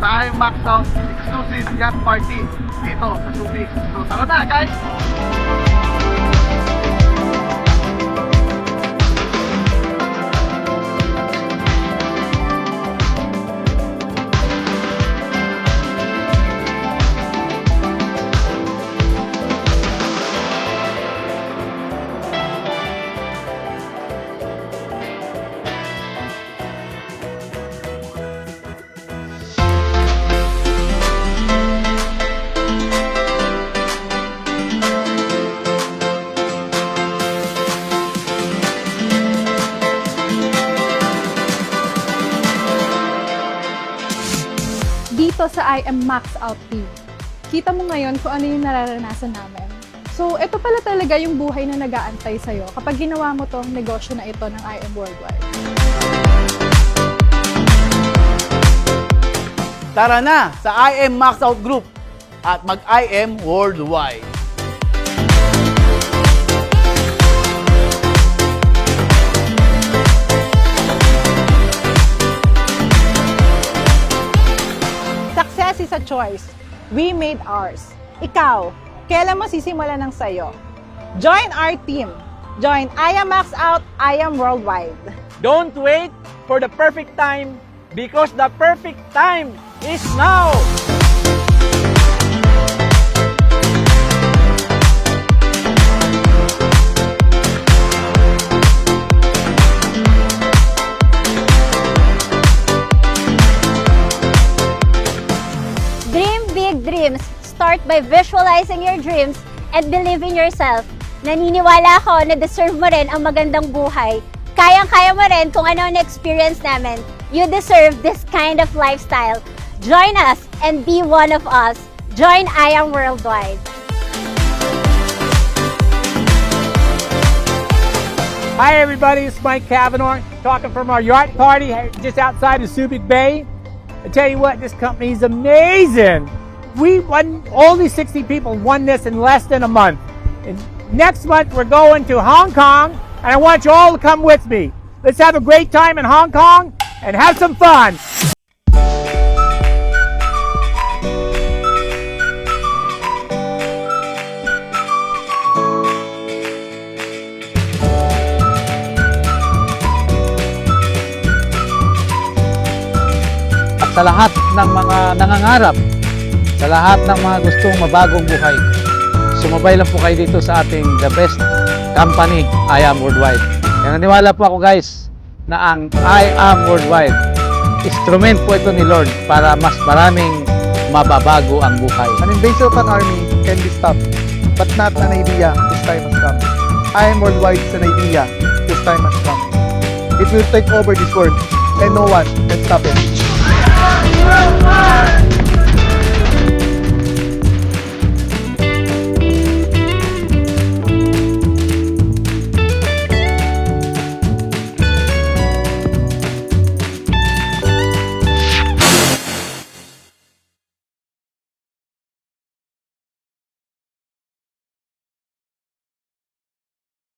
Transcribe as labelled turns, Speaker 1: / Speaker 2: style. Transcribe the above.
Speaker 1: sa IMAX Out exclusive yacht party dito sa Subic. So tara na guys!
Speaker 2: Dito sa I Am Max Out Team. Kita mo ngayon kung ano yung nararanasan namin. So, ito pala talaga yung buhay na nag-aantay sa'yo kapag ginawa mo tong negosyo na ito ng I Am Worldwide.
Speaker 3: Tara na sa I Am Max Out Group at mag-I Am Worldwide.
Speaker 2: Success is a choice. We made ours. Ikaw, kailan mo sisimulan ng sayo? Join our team. Join I Am Max Out, I Am Worldwide.
Speaker 4: Don't wait for the perfect time because the perfect time is now!
Speaker 5: Dream big dreams. Start by visualizing your dreams and believe in yourself. Naniniwala ako na deserve mo rin ang magandang buhay. Kayang-kaya mo rin kung ano ang experience namin. You deserve this kind of lifestyle. Join us and be one of us. Join I Am Worldwide.
Speaker 4: Hi everybody, it's Mike Cavanaugh talking from our yacht party just outside of Subic Bay. I tell you what, this company is amazing. We won, only 60 people won this in less than a month. And next month we're going to Hong Kong and I want you all to come with me. Let's have a great time in Hong Kong and have some fun.
Speaker 6: Sa lahat ng mga nangangarap, sa lahat ng mga gustong mabagong buhay, sumabay lang po kayo dito sa ating the best company, I Am Worldwide. Kaya naniwala po ako guys na ang I Am Worldwide, instrument po ito ni Lord para mas maraming mababago ang buhay.
Speaker 1: An invasion of an army can be stopped, but not an idea whose time has come. I Am Worldwide is an idea whose time has come. It will take over this world and no one can stop it.
Speaker 7: Worldwide!